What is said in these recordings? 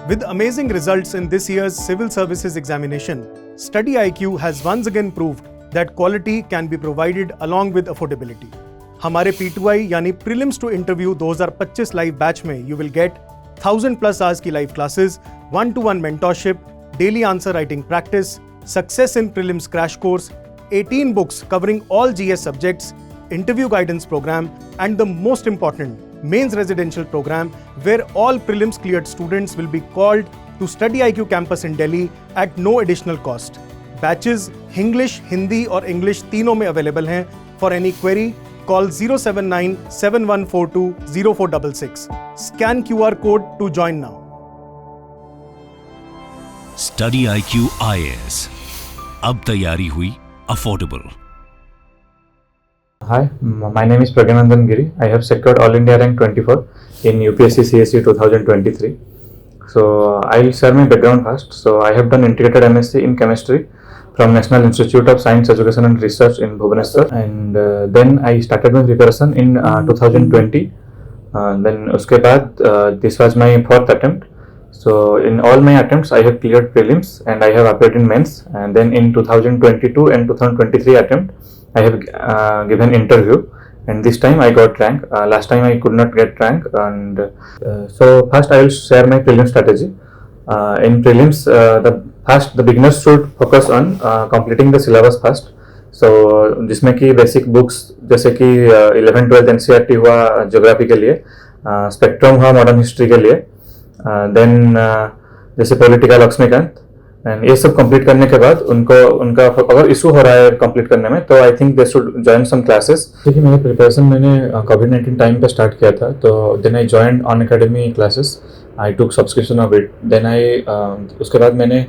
With amazing results in this year's Civil Services examination, Study IQ has once again proved that quality can be provided along with affordability. हमारे P2I यानी Prelims to Interview 2025 live batch में you will get 1000+ hours की live classes, 1-to-1 mentorship, daily answer writing practice, success in prelims crash course, 18 books covering all GS subjects, interview guidance program, and the most important, mains residential program where all prelims cleared students will be called to Study IQ campus in Delhi at no additional cost. Batches English, Hindi और English तीनों में available हैं. For any query, call 079-7142-0466. Scan QR code to join now. Study IQ IAS. अब तैयारी हुई affordable. Hi, my name is Praganandan Giri. I have secured All India rank 24 in UPSC CSE 2023. So I'll share my background first. So I have done integrated MSc in chemistry from National Institute of Science Education and Research in Bhubaneswar, and then I started my preparation in 2020. Then uske baad this was my fourth attempt. So in all my attempts I have cleared prelims and I have appeared in mains, and then in 2022 and 2023 attempt I have given interview, and this time I got rank. Last time I could not get rank, and so first I will share my prelim strategy. In prelims, the beginners should focus on completing the syllabus first. So जिसमें कि basic books जैसे कि 11-12 NCERT हुआ geography के लिए, spectrum हुआ modern history के लिए, देन जैसे पॉलिटिकल लक्ष्मीकांत, एंड ये सब कंप्लीट करने के बाद उनका अगर इशू हो रहा है कंप्लीट करने में, तो I think they should join some classes. क्योंकि मेरी प्रिपरेशन मैंने कोविड-19 टाइम पे स्टार्ट किया था, तो then I joined Unacademy classes. I took subscription of it. Then उसके बाद मैंने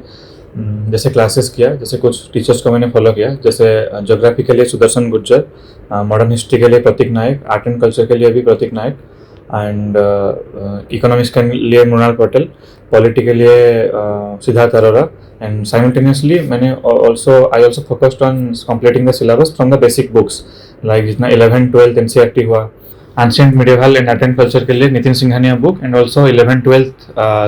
जैसे क्लासेस किया, जैसे कुछ टीचर्स को मैंने फॉलो किया, जैसे ज्योग्राफी के लिए सुदर्शन गुर्जर, मॉडर्न हिस्ट्री के लिए प्रतीक नायक, आर्ट एंड कल्चर के लिए भी प्रतीक नायक, एंड इकोनॉमिक्स के लिए मृणाल पटेल, पॉलिटी के लिए सिद्धार्थ अरोरा. एंड साइमल्टेनियसली मैंने I also focused on completing the syllabus from the basic books, like जितना 11-12 NCERT हुआ, ancient medieval and art and culture के लिए Nitin Singhania book, and also 11-12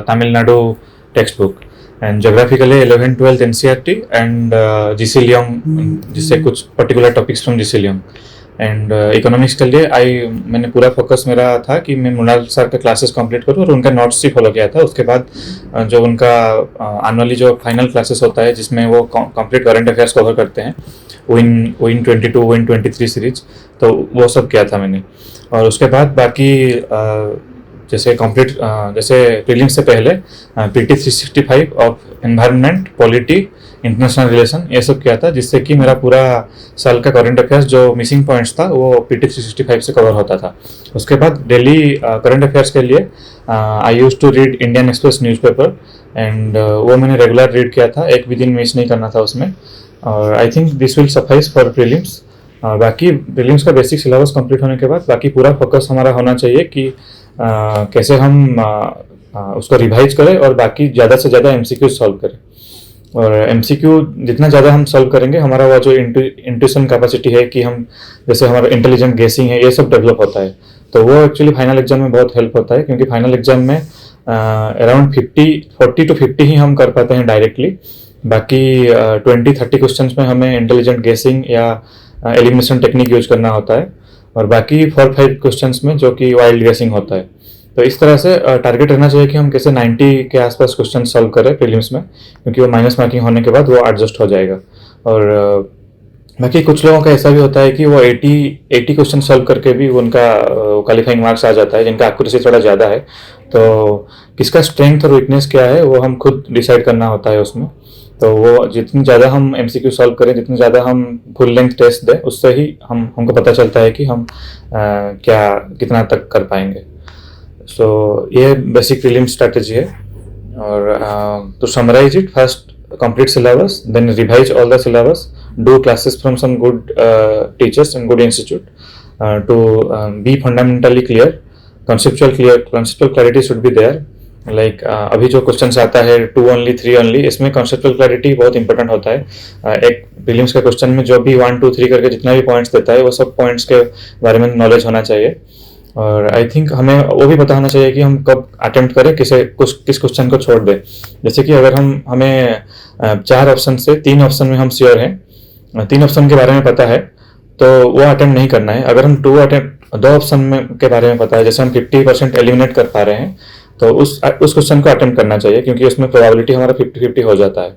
Tamil Nadu text book, and geography के लिए 11-12 NCERT एंड GC लियोंग, जिससे कुछ particular topics from GC Leong. And economics के लिए मैंने पूरा फोकस मेरा था कि मैं मृणाल सर के क्लासेस कंप्लीट करूँ, और उनका नोट्स ही फॉलो किया था. उसके बाद जो उनका एनुअली जो फाइनल क्लासेस होता है जिसमें वो कंप्लीट करंट अफेयर्स कवर करते हैं, विन 22, विन 23 सीरीज, तो वो सब किया था मैंने. और उसके बाद बाकी जैसे प्रीलिम्स से पहले PT 365 of environment, polity, international relation, ये सब किया था, जिससे कि मेरा पूरा साल का करंट अफेयर्स जो मिसिंग पॉइंट्स था वो PT 365 से कवर होता था. उसके बाद डेली करंट अफेयर्स के लिए I used to read Indian Express newspaper, and वो मैंने रेगुलर रीड किया था, एक भी दिन मिस नहीं करना था उसमें. और आई think this will suffice for prelims. बाकी प्रीलिम्स का बेसिक सिलेबस कंप्लीट होने के बाद बाकी पूरा फोकस हमारा होना चाहिए कि कैसे हम उसको रिवाइज करें और बाकी ज़्यादा से ज़्यादा MCQ सॉल्व करें. और MCQ जितना ज़्यादा हम सॉल्व करेंगे, हमारा वो जो इंट्यूशन कैपेसिटी है कि हम जैसे हमारा इंटेलिजेंट गेसिंग है, ये सब डेवलप होता है. तो वो एक्चुअली फाइनल एग्जाम में बहुत हेल्प होता है, क्योंकि फाइनल एग्जाम में अराउंड 40 to 50 ही हम कर पाते हैं डायरेक्टली. बाकी 20-30 क्वेश्चन में हमें इंटेलिजेंट गेसिंग या एलिमिनेशन टेक्निक यूज करना होता है, और बाकी 4-5 क्वेश्चंस में जो कि वाइल्ड गेसिंग होता है. तो इस तरह से टारगेट रहना चाहिए कि हम कैसे 90 के आसपास क्वेश्चन सॉल्व करें प्रीलिम्स में, क्योंकि वो माइनस मार्किंग होने के बाद वो एडजस्ट हो जाएगा. और बाकी कुछ लोगों का ऐसा भी होता है कि वो 80 क्वेश्चन सॉल्व करके भी उनका क्वालिफाइंग मार्क्स आ जाता है, जिनका एक्यूरेसी थोड़ा ज़्यादा है. तो किसका स्ट्रेंथ और वीकनेस क्या है वो हम खुद डिसाइड करना होता है उसमें. तो वो जितनी ज़्यादा हम MCQ सॉल्व करें, जितनी ज़्यादा हम फुल लेंथ टेस्ट दें, उससे ही हमको पता चलता है कि हम कितना तक कर पाएंगे. सो ये बेसिक प्रीलिम स्ट्रैटेजी है. और to summarise it, first complete syllabus, then revise all the syllabus, do classes from some good teachers and good institute to be fundamentally clear. Conceptual clarity should be there. Like अभी जो question आता है 2 only 3 only, इसमें conceptual clarity बहुत important होता है. एक prelims के क्वेश्चन में जो भी 1 2 3 करके जितना भी पॉइंट्स देता है, वो सब पॉइंट्स के बारे में नॉलेज होना चाहिए. और आई थिंक हमें वो भी पता होना चाहिए कि हम कब अटेम्प्ट करें, किस क्वेश्चन को छोड़ दें। जैसे कि अगर हमें 4 ऑप्शन से 3 ऑप्शन में हम श्योर हैं, 3 ऑप्शन के बारे में पता है, तो वो अटेम्प्ट नहीं करना है। अगर हम 2 ऑप्शन में के बारे में पता है, जैसे हम 50% एलिमिनेट कर पा रहे हैं, तो उस क्वेश्चन को अटेम्प्ट करना चाहिए, क्योंकि उसमें प्रोबेबिलिटी हमारा 50-50 हो जाता है।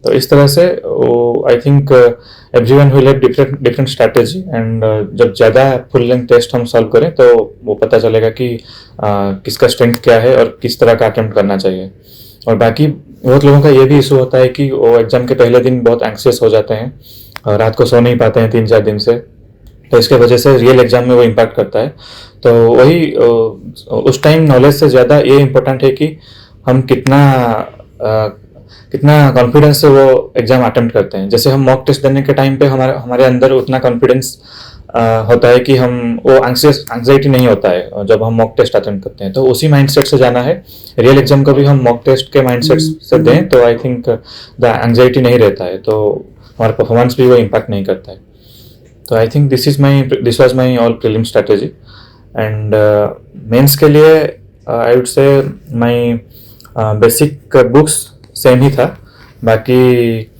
तो इस तरह से I think everyone will have different strategy, and जब ज़्यादा फुल लेंथ टेस्ट हम सॉल्व करें तो वो पता चलेगा कि किसका स्ट्रेंथ क्या है और किस तरह का अटेम्प्ट करना चाहिए। और बाकी बहुत लोगों का ये भी इशू होता है कि वो एग्जाम के पहले दिन बहुत एंक्सियस हो जाते हैं और रात को सो नहीं पाते हैं 3-4 दिन से, तो इसके वजह से रियल एग्जाम में वो इम्पैक्ट करता है। तो वही उस टाइम नॉलेज से ज़्यादा ये इम्पोर्टेंट है कि हम कितना कॉन्फिडेंस से वो एग्जाम अटेम्प्ट करते हैं। जैसे हम मॉक टेस्ट देने के टाइम पे हमारे अंदर उतना कॉन्फिडेंस होता है कि हम वो एंग्जाइटी नहीं होता है जब हम मॉक टेस्ट अटेम्प्ट करते हैं, तो उसी माइंडसेट से जाना है। रियल एग्जाम को भी हम मॉक टेस्ट के माइंडसेट से दें तो आई थिंक द एंग्जाइटी नहीं रहता है, तो हमारा परफॉर्मेंस भी वो इम्पैक्ट नहीं करता है। तो I think this was my all prelim strategy. And mains के लिए I would say my basic books same ही था। बाकी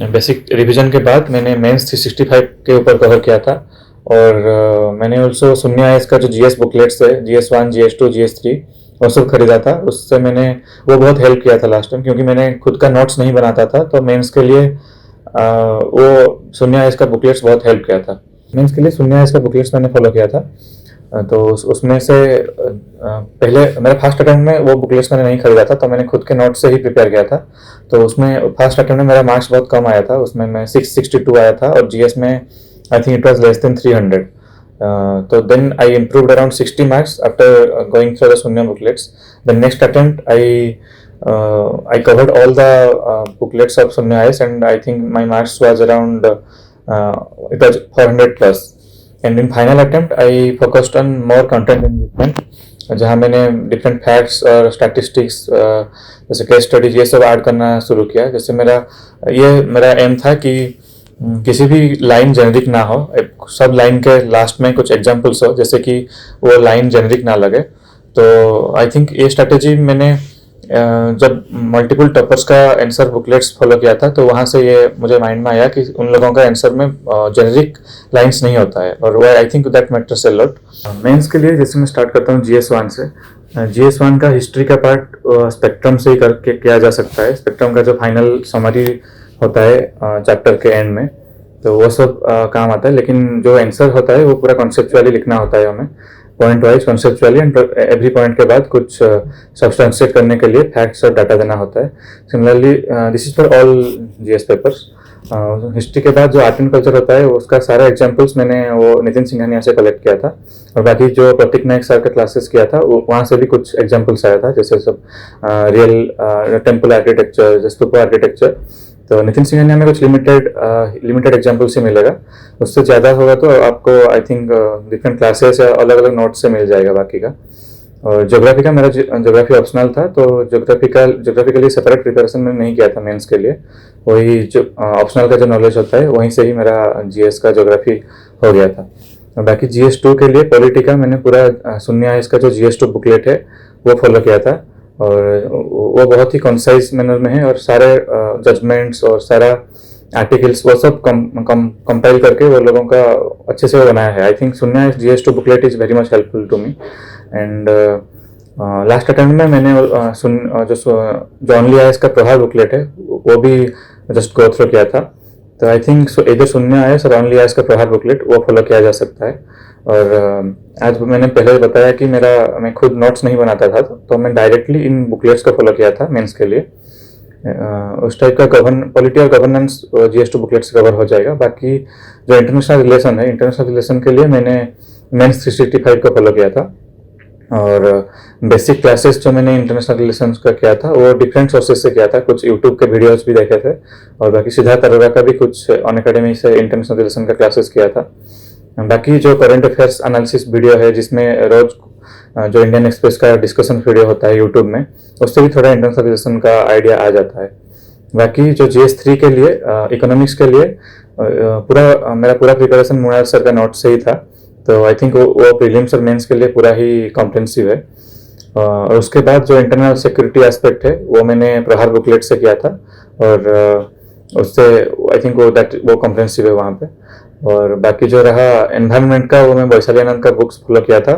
बेसिक रिवीजन के बाद मैंने मेंस 365 के ऊपर कवर किया था, और मैंने ऑल्सो शून्य आईएएस का जो जीएस बुकलेट्स है, GS1, GS2, GS3, वो सब खरीदा था। उससे मैंने वो बहुत हेल्प किया था लास्ट टाइम, क्योंकि मैंने खुद का नोट्स नहीं बनाता था, तो मेंस के लिए वो शून्य आईएएस का बुकलेट्स बहुत हेल्प किया था। मेंस के लिए शून्य आईएएस का बुकलेट्स मैंने फॉलो किया था। तो उसमें से पहले मेरा फर्स्ट अटेम्प्ट में वो बुकलेट्स मैंने नहीं खरीदा था, तो मैंने खुद के नोट्स से ही प्रिपेयर किया था। तो उसमें फर्स्ट अटेम्प्ट में मेरा मार्क्स बहुत कम आया था, उसमें मैं 662 आया था, और जीएस में I think it was less than 300। तो then I improved around 60 marks after going through the Shunya booklets. The next attempt I covered all the booklets of Shunnya IAS, and I think my marks was around it was 400 plus. And in final attempt I focused on more content enrichment, जहाँ मैंने different facts और statistics जैसे case studies ये सब add करना शुरू किया। जैसे मेरा एम था कि किसी भी लाइन जेनरिक ना हो, सब लाइन के लास्ट में कुछ एग्जाम्पल्स हो, जैसे कि वो लाइन जेनरिक ना लगे। तो आई थिंक ये स्ट्रैटेजी मैंने जब मल्टीपल टॉपर्स का आंसर बुकलेट्स फॉलो किया था, तो वहाँ से ये मुझे माइंड में आया कि उन लोगों का आंसर में जेनरिक लाइंस नहीं होता है, और वो I think that matters a lot. Mains के लिए जैसे मैं स्टार्ट करता हूँ GS1 से। GS1 का हिस्ट्री का पार्ट स्पेक्ट्रम से ही करके किया जा सकता है। स्पेक्ट्रम का जो फाइनल समरी होता है चैप्टर के एंड में, तो वो सब काम आता है, लेकिन जो आंसर होता है वो पूरा कॉन्सेप्चुअली लिखना होता है हमें, point wise conceptually, and every point के बाद कुछ सब्सटेंशिएट करने के लिए फैक्ट्स और डाटा देना होता है। Similarly this is for all GS papers. History के बाद जो आर्ट एंड कल्चर होता है उसका सारा एग्जाम्पल्स मैंने वो नितिन सिंघानिया से कलेक्ट किया था, और बाकी जो प्रतीक नायक सर का क्लासेस किया था वहाँ से भी कुछ एग्जाम्पल्स आया था, जैसे सब रियल टेम्पल आर्किटेक्चर, स्तूप आर्किटेक्चर। तो नितिन सिंघानिया में कुछ लिमिटेड एग्जाम्पल्स ही मिलेगा, उससे ज़्यादा होगा तो आपको आई थिंक डिफरेंट क्लासेस या अलग अलग नोट्स से मिल जाएगा बाकी का। और ज्योग्राफी का मेरा ज्योग्राफी ऑप्शनल था, तो ज्योग्राफी के लिए सेपरेट प्रिपरेशन मैंने नहीं किया था मेंस के लिए। वही जो ऑप्शनल का जो नॉलेज होता है वहीं से ही मेरा जीएस का ज्योग्राफी हो गया था। और बाकी GS2 के लिए पॉलिटी का मैंने पूरा शून्य आईएएस का जो GS2 बुकलेट है वो फॉलो किया था, और वो बहुत ही कंसाइज मैनर में है, और सारे जजमेंट्स और सारा आर्टिकल्स वो सब कंपाइल करके वो लोगों का अच्छे से वो बनाया है। I think Shunya IAS GS2 booklet is very much helpful to me. And last attempt में मैंने जो ओनली आईएएस का प्रहार बुकलेट है वो भी जस्ट गो थ्रू किया था। तो आई थिंक इधर शून्य आईएएस और ओनली आईएएस का प्रहार बुकलेट वो फॉलो किया जा सकता है। और आज मैंने पहले बताया कि मैं खुद नोट्स नहीं बनाता था, तो मैं डायरेक्टली इन बुकलेट्स को फॉलो किया था मेंस के लिए। उस टाइप का पॉलिटी और गवर्नेंस GS2 बुकलेट्स कवर हो जाएगा। बाकी जो इंटरनेशनल रिलेशन है, इंटरनेशनल रिलेशन के लिए मैंने मेंस 365 को फॉलो किया था, और बेसिक क्लासेस जो मैंने इंटरनेशनल रिलेशंस का किया था वो डिफरेंट सोर्सेज से किया था, कुछ यूट्यूब के वीडियोस भी देखे थे, और बाकी सिद्धार्थ अरोरा का भी कुछ अनअकैडमी से इंटरनेशनल रिलेशन का क्लासेस किया था। बाकी जो करंट अफेयर्स एनालिसिस वीडियो है, जिसमें रोज जो इंडियन एक्सप्रेस का डिस्कशन वीडियो होता है यूट्यूब में, उससे भी थोड़ा इंटरनेशनल रिलेशन का आइडिया आ जाता है। बाकी जो GS3 के लिए इकोनॉमिक्स के लिए मेरा पूरा प्रिपरेशन मुनाल सर का नोट से ही था। तो आई थिंक वो प्रीलिम्स और मेंस के लिए पूरा ही कॉम्प्रिहेंसिव है। और उसके बाद जो इंटरनल सिक्योरिटी एस्पेक्ट है वो मैंने प्रहार बुकलेट से किया था, और उससे आई थिंक वो कॉम्प्रिहेंसिव है वहाँ पे। और बाकी जो रहा एनवायरनमेंट का, वो मैं वैशाली आनंद का बुक्स फॉलो किया था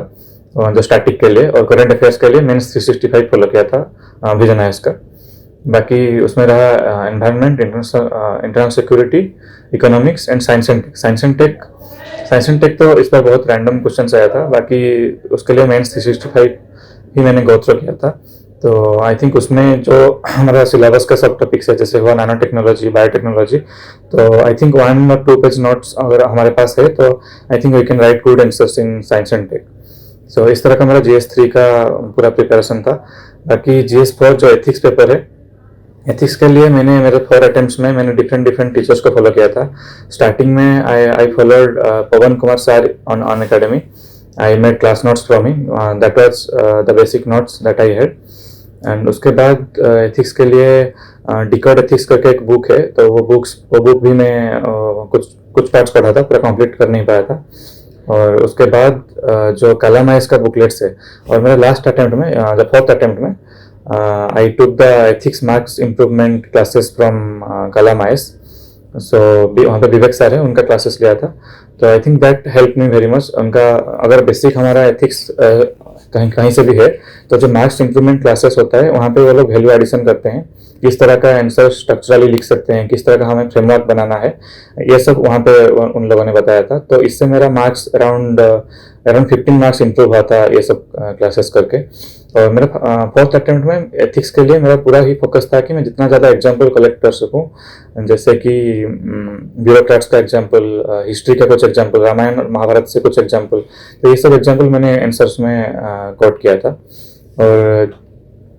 जो स्टैटिक के लिए, और करंट अफेयर्स के लिए मेंस 365 फॉलो किया था विजन आईएएस का। बाकी उसमें रहा environment, internal security, economics and science and tech. Science and tech तो इस पर बहुत रैंडम क्वेश्चन आया था, बाकी उसके लिए मेंस 365 ही मैंने गो थ्रू किया था। तो आई थिंक उसमें जो हमारा सिलेबस का सब टॉपिक्स है, जैसे हुआ नैनो टेक्नोलॉजी, बायोटेक्नोलॉजी, तो आई थिंक 1 और 2 पेज नोट्स अगर हमारे पास है तो I think we can write good answers in science and tech. So इस तरह का मेरा GS3 का पूरा प्रिपरेशन था। बाकी GS4 जो एथिक्स पेपर है, एथिक्स के लिए मैंने मेरे 4 अटेम्प्ट्स में मैंने डिफरेंट टीचर्स को फॉलो किया था। स्टार्टिंग में I followed Pawan Kumar sir on academy. I made class notes from him, that was the basic notes that I had. And उसके बाद एथिक्स के लिए डिकोड एथिक्स करके एक बुक है, तो वो बुक भी मैं कुछ पार्ट्स पढ़ा था, पूरा कंप्लीट कर नहीं पाया था। और उसके बाद जो कलाम आईएएस का बुकलेट्स है, और मेरा लास्ट अटेम्प्ट में, द 4th अटेम्प्ट में, I took the ethics marks improvement classes from Kalam IAS. So वहाँ पे विवेक सर है, उनका क्लासेस लिया था। तो I think that help me very much. उनका अगर बेसिक हमारा एथिक्स कहीं से भी है, तो जो मार्क्स इम्प्रूवमेंट क्लासेस होता है वहाँ पे वो लोग वैल्यू एडिशन करते हैं, किस तरह का आंसर स्ट्रक्चरली लिख सकते हैं, किस तरह का हमें फ्रेमवर्क बनाना है, ये सब वहाँ पे उन लोगों ने बताया था। तो इससे मेरा मार्क्स अराउंड 15 मार्क्स इम्प्रूव हुआ था ये सब क्लासेस करके। और मेरा 4th अटेम्प्ट में एथिक्स के लिए मेरा पूरा ही फोकस था कि मैं जितना ज़्यादा एग्जाम्पल कलेक्ट कर सकूं, जैसे कि ब्यूरोक्रेट्स का एग्जाम्पल, हिस्ट्री का कुछ एग्जाम्पल, रामायण और महाभारत से कुछ एग्जाम्पल, तो ये सब एग्जाम्पल मैंने आंसर्स में कोट किया था। और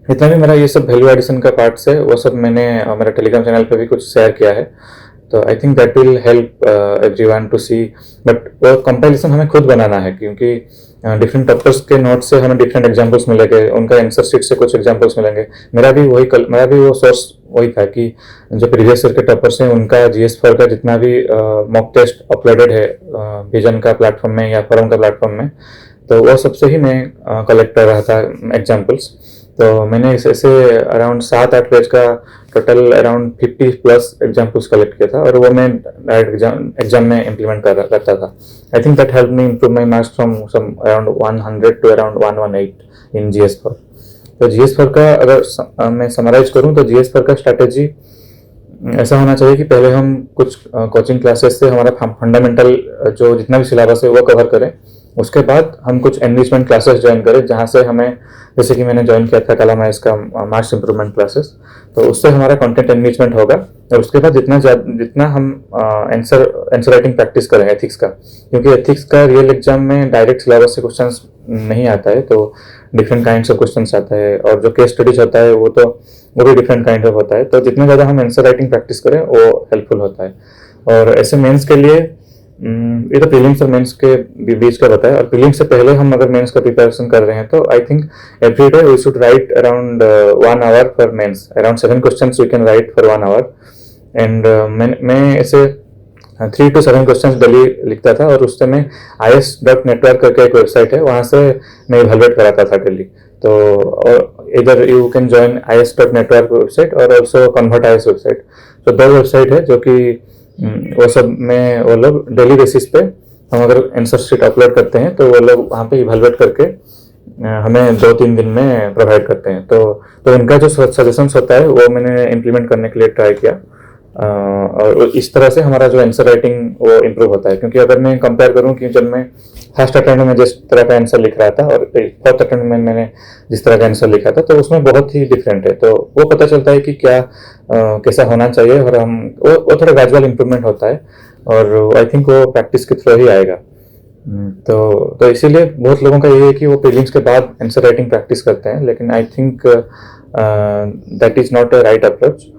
जितना भी मेरा ये सब वैल्यू एडिशन का पार्ट्स है, वो सब मैंने मेरा टेलीग्राम चैनल पे भी कुछ शेयर किया है। तो I think that will help everyone to see. But वो कंपैरिजन हमें खुद बनाना है, क्योंकि डिफरेंट टॉपर्स के नोट से हमें डिफरेंट एग्जांपल्स मिलेंगे, उनका आंसर शीट से कुछ एग्जांपल्स मिलेंगे। मेरा भी वो सोर्स वही था कि जो प्रीवियस ईयर के टॉपर्स हैं उनका GS4 का जितना भी मॉक टेस्ट अपलोडेड है विजन का प्लेटफॉर्म में या फोरम का प्लेटफॉर्म में, तो वो सबसे ही मैं कलेक्ट कर रहा था एग्जाम्पल्स। तो मैंने ऐसे अराउंड 7-8 पेज का टोटल अराउंड 50+ एग्जाम्पल्स कलेक्ट किया था, और वो मैं डायरेक्ट एग्जाम में इम्प्लीमेंट करता था। I think that help me improve my marks from some around 100 to around 118 in GS4। तो GS4 का अगर मैं समराइज करूँ तो GS4 का स्ट्रैटेजी ऐसा होना चाहिए कि पहले हम कुछ कोचिंग क्लासेस से हमारा फंडामेंटल जो जितना भी सिलेबस है वो कवर करें। उसके बाद हम कुछ एनरिचमेंट क्लासेस ज्वाइन करें, जहाँ से हमें, जैसे कि मैंने ज्वाइन किया था कलाम आईएएस का मार्क्स इंप्रूवमेंट क्लासेस, तो उससे हमारा कंटेंट एनरिचमेंट होगा। और उसके बाद जितना हम आंसर राइटिंग प्रैक्टिस करें एथिक्स का, क्योंकि एथिक्स का रियल एग्जाम में डायरेक्ट सिलेबस से क्वेश्चंस नहीं आता है, तो डिफरेंट काइंड्स ऑफ क्वेश्चंस आता है, और जो केस स्टडीज होता है वो भी डिफरेंट काइंड ऑफ होता है। तो जितना ज़्यादा हम आंसर राइटिंग प्रैक्टिस करें वो हेल्पफुल होता है। और ऐसे मेंस के लिए ये तो प्रीलिम्स और मेंस के बीच का बताया, और प्रीलिम्स से पहले हम अगर मेंस का प्रिपरेशन कर रहे हैं तो I think every day we should write around 1 hour for mains, around 7 questions we can write for 1 hour। And मैं ऐसे 3 to 7 क्वेश्चंस डेली लिखता था, और उससे मैं IS.network करके एक वेबसाइट है, वहाँ से मैं इवैल्यूएट कराता था डेली। तो इधर you can join IS.network website और ऑल्सो कन्वर्ट IS वेबसाइट। तो 2 वेबसाइट है जो कि वो सब में वो लोग डेली बेसिस पे हम अगर आंसर शीट अपलोड करते हैं तो वो लोग वहाँ पे इवैल्यूएट करके हमें 2-3 दिन में प्रोवाइड करते हैं। तो इनका जो सजेशंस होता है वो मैंने इम्प्लीमेंट करने के लिए ट्राई किया, और इस तरह से हमारा जो आंसर राइटिंग वो इम्प्रूव होता है। क्योंकि अगर मैं कंपेयर करूं कि जब मैं फर्स्ट अटेम्प्ट में जिस तरह का आंसर लिख रहा था और 4th अटेम्प्ट में मैंने जिस तरह का आंसर लिखा था, तो उसमें बहुत ही डिफरेंट है। तो वो पता चलता है कि क्या कैसा होना चाहिए, और हम वो थोड़ा ग्रेजुअल इम्प्रूवमेंट होता है, और आई थिंक वो प्रैक्टिस के थ्रू ही आएगा। तो इसीलिए बहुत लोगों का ये है कि वो प्रीलिम्स के बाद आंसर राइटिंग प्रैक्टिस करते हैं, लेकिन आई think that is not a right approach.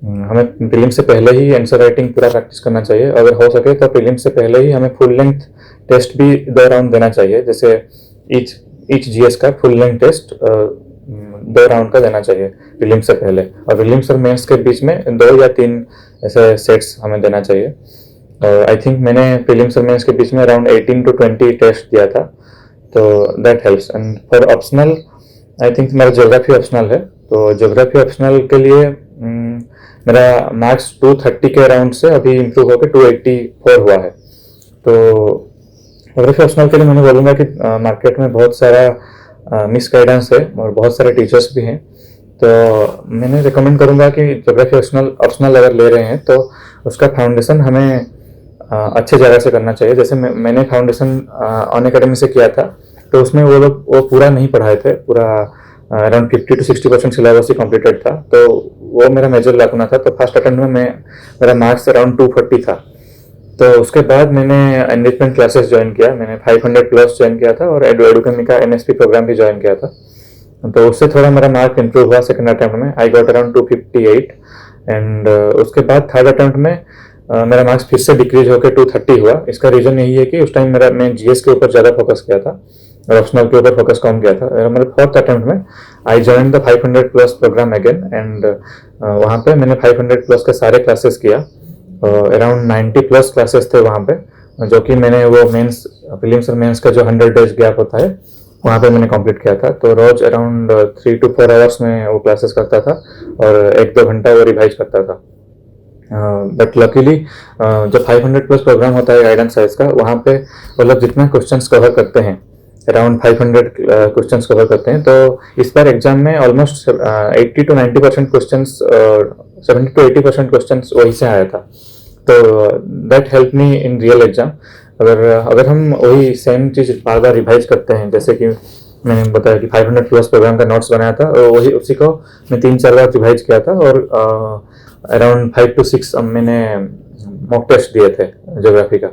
हमें प्रीलिम्स से पहले ही आंसर राइटिंग पूरा प्रैक्टिस करना चाहिए। अगर हो सके तो प्रीलिम्स से पहले ही हमें फुल लेंथ टेस्ट भी 2 राउंड देना चाहिए, जैसे ईच GS का फुल लेंथ टेस्ट 2 राउंड का देना चाहिए प्रीलिम्स से पहले, और प्रीलिम्स और मेंस के बीच में 2 या 3 ऐसे सेट्स हमें देना चाहिए। और आई थिंक मैंने प्रीलिम्स और मेंस के बीच में अराउंड 18 to 20 टेस्ट दिया था, तो that helps. And for optional I think मेरा ज्योग्राफी ऑप्शनल है, तो ज्योग्राफी ऑप्शनल के लिए मेरा मार्क्स 230 के अराउंड से अभी इम्प्रूव होकर 284 हुआ है। तो ज्योग्राफी ऑप्शनल के लिए मैंने बोलूँगा कि मार्केट में बहुत सारा मिस गाइडेंस है और बहुत सारे टीचर्स भी हैं, तो मैंने रिकमेंड करूँगा कि ज्योग्राफी ऑप्शनल अगर ले रहे हैं तो उसका फाउंडेशन हमें अच्छे जगह से करना चाहिए। जैसे मैंने फाउंडेशन ऑन अकेडमी से किया था, तो उसमें वो पूरा नहीं पढ़ाए थे, पूरा around 50 to 60% syllabus he completed था, तो वो मेरा मेजर लाकुना था। तो फर्स्ट अटेम्प्ट में मेरा मार्क्स अराउंड 240 था। तो उसके बाद मैंने एनरिचमेंट क्लासेस ज्वाइन किया, मैंने 500 प्लस ज्वाइन किया था और एडुकेमी का MSP प्रोग्राम भी ज्वाइन किया था। तो उससे थोड़ा मेरा मार्क इम्प्रूव हुआ सेकंड अटेम्प्ट में, आई गॉट अराउंड 258। एंड उसके बाद थर्ड अटेम्प्ट में मेरा मार्क्स फिर से डिक्रीज होकर 230 हुआ। इसका रीज़न यही है कि उस टाइम मैं GS के ऊपर ज़्यादा फोकस किया था और ऑप्शनल के ऊपर फोकस कम किया था। मेरे फोर्थ अटेम्प्ट में I join the 500 plus program again, and वहाँ पे मैंने 500 प्लस के सारे क्लासेस किया। अराउंड 90 प्लस क्लासेस थे वहाँ पे, जो कि मैंने वो मेंस प्रीलिम्स और मेंस का जो 100 डेज गैप होता है वहाँ पे मैंने कंप्लीट किया था। तो रोज अराउंड 3 to 4 आवर्स में वो क्लासेस करता था और 1-2 घंटा वो रिवाइज करता था। बट लकीली जब 500 प्लस प्रोग्राम होता है गाइडेंस साइंस का, वहाँ पे वो लोग जितना क्वेश्चंस कवर करते हैं, अराउंड 500 क्वेश्चंस कवर करते हैं, तो इस बार एग्जाम में almost 80 to 90% questions, 70 to 80% questions वही से आया था। तो that help me in real exam. अगर हम वही सेम चीज़ बार बार रिवाइज करते हैं, जैसे कि मैंने बताया कि 500 प्लस प्रोग्राम का नोट्स बनाया था, और वही उसी को मैं 3-4 बार रिवाइज किया था और अराउंड 5 to 6 मैंने मॉक टेस्ट दिए थे ज्योग्राफी का।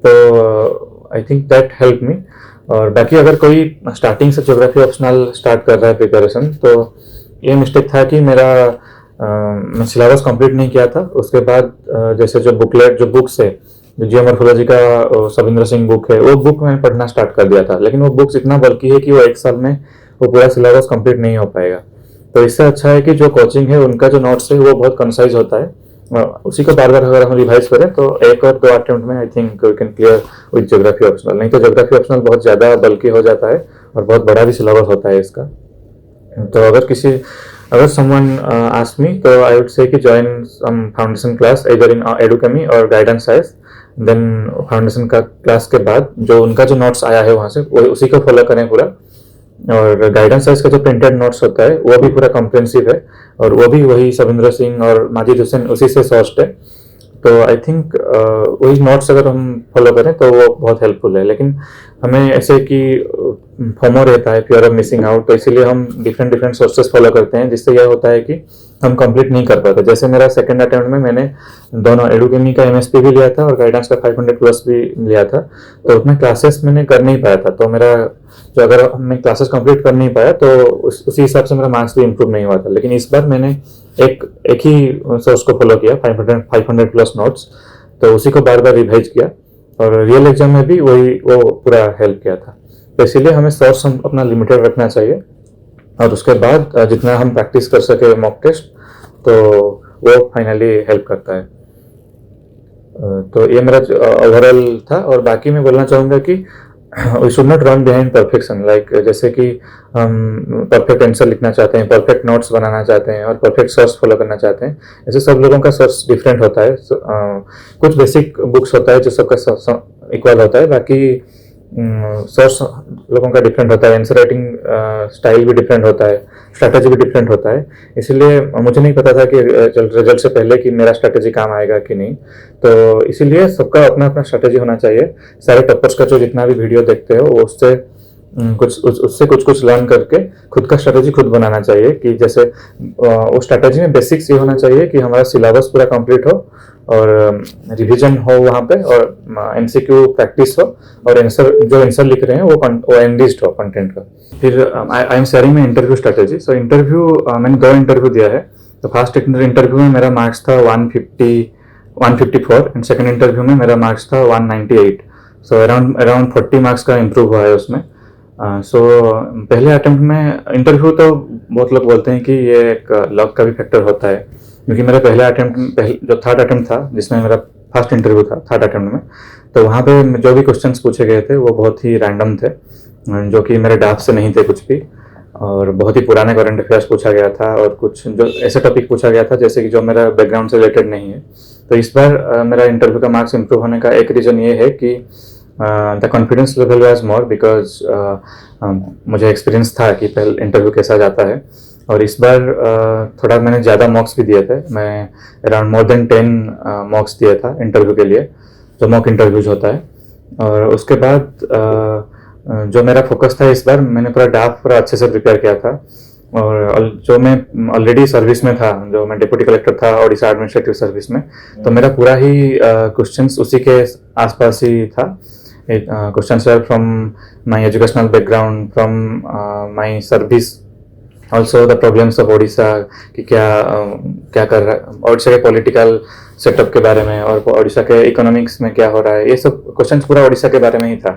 तो आई थिंक दैट हेल्प मी। और बाकी अगर कोई स्टार्टिंग से ज्योग्राफी ऑप्शनल स्टार्ट कर रहा है प्रिपरेशन, तो ये मिस्टेक था कि मैं सिलेबस कंप्लीट नहीं किया था। उसके बाद जैसे जो बुक्स है, जो जियोमॉर्फोलॉजी का सविंद्र सिंह बुक है, वो बुक मैंने पढ़ना स्टार्ट कर दिया था, लेकिन वो बुक्स इतना बल्कि है कि वो 1 साल में वो पूरा सिलेबस कंप्लीट नहीं हो पाएगा। तो इससे अच्छा है कि जो कोचिंग है उनका जो नोट्स है वो बहुत कंसाइज होता है, उसी को बार बार अगर हम रिवाइज करें तो 1 और 2 अटेम्प्ट में I think we can clear with geography optional. नहीं तो ज्योग्राफी ऑप्शनल बहुत ज़्यादा बल्कि हो जाता है और बहुत बड़ा भी सिलेबस होता है इसका। तो अगर someone asks me, तो I would say कि join some foundation class either in एडुकेमी और गाइडेंस साइंस। देन फाउंडेशन का क्लास के बाद जो उनका जो नोट्स आया है वहाँ से वो उसी को फॉलो करें पूरा। और गाइडेंस साइंस का जो प्रिंटेड नोट्स होता है वो भी पूरा कॉम्प्रिहेंसिव है, और वो भी वही सविंद्र सिंह और माजिद हुसैन उसी से सोर्स्ड है। तो आई थिंक वही नोट्स अगर हम फॉलो करें तो वो बहुत हेल्पफुल है। लेकिन हमें ऐसे कि फोमो रहता है, फियर ऑफ मिसिंग आउट, तो इसीलिए हम डिफरेंट सोर्सेस फॉलो करते हैं, जिससे यह होता है कि हम कंप्लीट नहीं कर पाते। जैसे मेरा सेकंड अटेम्प्ट में मैंने दोनों एडुकेमी का MSP भी लिया था और गाइडेंस का 500 प्लस भी लिया था, तो उतना क्लासेस मैंने कर नहीं पाया था। तो मेरा जो अगर मैं क्लासेस कंप्लीट कर नहीं पाया तो उसी हिसाब से मेरा मार्क्स भी इंप्रूव नहीं हुआ था। लेकिन इस बार मैंने एक ही सोर्स को फॉलो किया, 500 प्लस नोट्स, तो उसी को बार बार रिवाइज किया और रियल एग्जाम में भी वो पूरा हेल्प किया था। तो इसीलिए हमें सोर्स अपना लिमिटेड रखना चाहिए, और उसके बाद जितना हम प्रैक्टिस कर सके मॉक टेस्ट, तो वो फाइनली हेल्प करता है। तो ये मेरा ओवरऑल था। और बाकी मैं बोलना चाहूँगा कि we should not run behind perfection, like जैसे कि हम परफेक्ट आंसर लिखना चाहते हैं, परफेक्ट नोट्स बनाना चाहते हैं और परफेक्ट सोर्स फॉलो करना चाहते हैं। ऐसे सब लोगों का सोर्स डिफरेंट होता है। कुछ बेसिक बुक्स होता है जो सबका इक्वल होता है, बाकी सोर्स लोगों का डिफरेंट होता है, आंसर राइटिंग स्टाइल भी डिफरेंट होता है, स्ट्रैटेजी भी डिफरेंट होता है। इसीलिए मुझे नहीं पता था कि रिजल्ट से पहले कि मेरा स्ट्रैटेजी काम आएगा कि नहीं, तो इसीलिए सबका अपना अपना स्ट्रैटेजी होना चाहिए। सारे टॉपर्स का जो जितना भी वीडियो देखते हो उससे कुछ लर्न करके खुद का स्ट्रैटेजी खुद बनाना चाहिए। कि जैसे वो स्ट्रैटेजी में बेसिक्स ये होना चाहिए कि हमारा सिलेबस पूरा कंप्लीट हो और रिवीजन हो वहाँ पे, और MCQ प्रैक्टिस हो, और आंसर लिख रहे हैं वो एनरिच्ड हो कंटेंट का। फिर I am sharing my interview strategy. So interview मैंने 2 इंटरव्यू दिया है। तो फर्स्ट इंटरव्यू में मेरा मार्क्स था 154 एंड सेकंड इंटरव्यू में मेरा मार्क्स था 198। सो अराउंड 40 मार्क्स का इम्प्रूव हुआ है उसमें। पहले अटेम्प्ट में इंटरव्यू तो बहुत लोग बोलते हैं कि ये एक लक का भी फैक्टर होता है, क्योंकि मेरा पहला अटेम्प्ट जो थर्ड अटेम्प्ट था जिसमें मेरा फर्स्ट इंटरव्यू था थर्ड अटेम्प्ट में। तो वहाँ पे जो भी क्वेश्चंस पूछे गए थे वो बहुत ही रैंडम थे, जो कि मेरे डाफ से नहीं थे कुछ भी, और बहुत ही पुराने करंट अफेयर्स पूछा गया था और कुछ जो ऐसे टॉपिक पूछा गया था जैसे कि जो मेरा बैकग्राउंड से रिलेटेड नहीं है। तो इस बार मेरा इंटरव्यू का मार्क्स इंप्रूव होने का एक रीज़न ये है कि the confidence level was more, because मुझे एक्सपीरियंस था कि पहले इंटरव्यू कैसा जाता है। और इस बार थोड़ा मैंने ज़्यादा मॉक्स भी दिए थे, मैं अराउंड मोर देन 10 मॉक्स दिया था इंटरव्यू के लिए, जो मॉक इंटरव्यूज होता है। और उसके बाद जो मेरा फोकस था इस बार, मैंने पूरा डाफ पूरा अच्छे से प्रिपेयर किया था। और जो मैं ऑलरेडी सर्विस में था, जो मैं डिप्टी कलेक्टर था ओडिशा एडमिनिस्ट्रेटिव सर्विस में, तो मेरा पूरा ही क्वेश्चंस उसी के आसपास ही था। Questions were from my educational background, from my service, also the problems of Odisha कि क्या कर रहा है ओडिशा के पॉलिटिकल सेटअप के बारे में, और ओडिशा के इकोनॉमिक्स में क्या हो रहा है, ये सब क्वेश्चंस पूरा ओडिशा के बारे में ही था।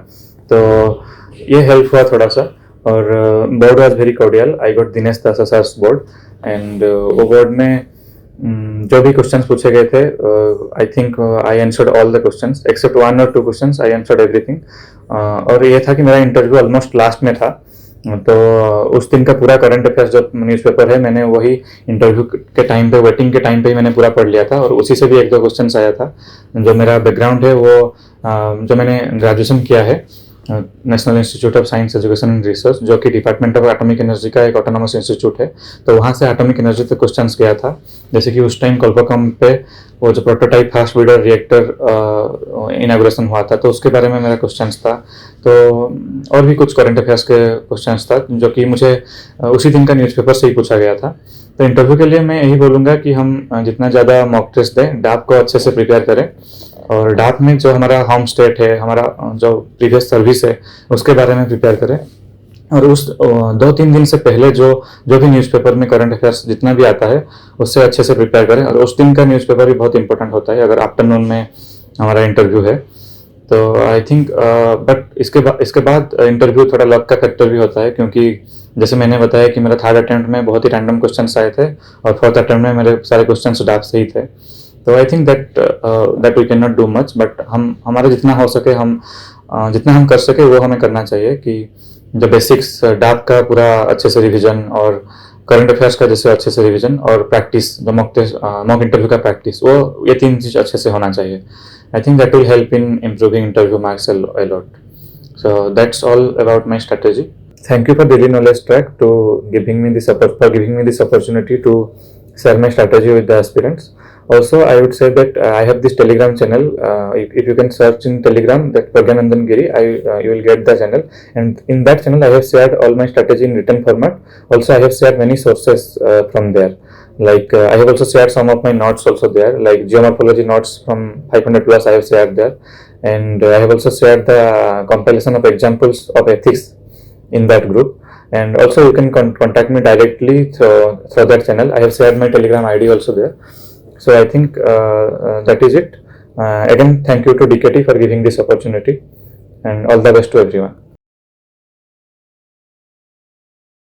तो ये हेल्प हुआ थोड़ा सा। और board was very cordial. I got Dinesh Das sir's board, and वो बोर्ड में जो भी क्वेश्चंस पूछे गए थे, I think I answered all the questions except 1 or 2 questions, I answered everything. और ये था कि मेरा इंटरव्यू ऑलमोस्ट लास्ट में था, तो उस दिन का पूरा करंट अफेयर्स जो न्यूज़पेपर है, मैंने वही इंटरव्यू के टाइम पे, वेटिंग के टाइम पे ही मैंने पूरा पढ़ लिया था। और उसी से भी 1-2 क्वेश्चंस आया था। जो मेरा बैकग्राउंड है वो जो मैंने ग्रेजुएशन किया है national institute of science education and research, जो कि डिपार्टमेंट ऑफ एटॉमिक एनर्जी का एक ऑटोनोमस इंस्टीट्यूट है। तो वहाँ से एटॉमिक एनर्जी तक क्वेश्चंस गया था। जैसे कि उस टाइम कोलकाकम पे वो जो prototype fast breeder reactor inauguration हुआ था, तो उसके बारे में मेरा क्वेश्चंस था। तो और भी कुछ करंट अफेयर्स के क्वेश्चंस था, जो कि मुझे उसी दिन का न्यूज़पेपर से ही पूछा गया था। तो इंटरव्यू के लिए मैं यही बोलूँगा कि हम जितना ज़्यादा मॉक टेस्ट दें, डाफ को अच्छे से प्रिपेयर करें, और डाफ में जो हमारा होम स्टेट है, हमारा जो प्रीवियस सर्विस है, उसके बारे में प्रिपेयर करें। और उस 2-3 दिन से पहले जो भी न्यूज़पेपर में करंट अफेयर्स जितना भी आता है, उससे अच्छे से प्रिपेयर करें। और उस दिन का न्यूज़पेपर भी बहुत इंपॉर्टेंट होता है अगर आफ्टरनून में हमारा इंटरव्यू है। तो आई थिंक बट इसके बाद इंटरव्यू थोड़ा लक का फैक्टर भी होता है, क्योंकि जैसे मैंने बताया कि मेरा थर्ड अटेम्प्ट में बहुत ही रैंडम क्वेश्चंस आए थे, और फोर्थ अटेम्प्ट में मेरे सारे क्वेश्चंस डाफ से ही थे। तो I think that we can not do much, but हमारा जितना हो सके, जितना हम कर सके वो हमें करना चाहिए। कि जो बेसिक्स डाफ का पूरा अच्छे से रिवीजन, और करंट अफेयर्स का जैसे अच्छे से रिवीजन, और प्रैक्टिस, जो मॉक इंटरव्यू का प्रैक्टिस, वो ये 3 चीज़ अच्छे से होना चाहिए। आई think that will help in improving interview marks a lot. So that's all about my strategy. Thank you for Daily Knowledge Track for giving me this opportunity to share my strategy with the aspirants. Also, I would say that I have this Telegram channel. If you can search in Telegram, that Pragyanandan Giri, you will get the channel. And in that channel, I have shared all my strategy in written format. Also, I have shared many sources from there. Like I have also shared some of my notes also there, like geomorphology notes from 500 plus I have shared there. And I have also shared the compilation of examples of ethics in that group. And also you can contact me directly through that channel. I have shared my Telegram ID also there. So I think that is it. Again, thank you to DKT for giving this opportunity, and all the best to everyone.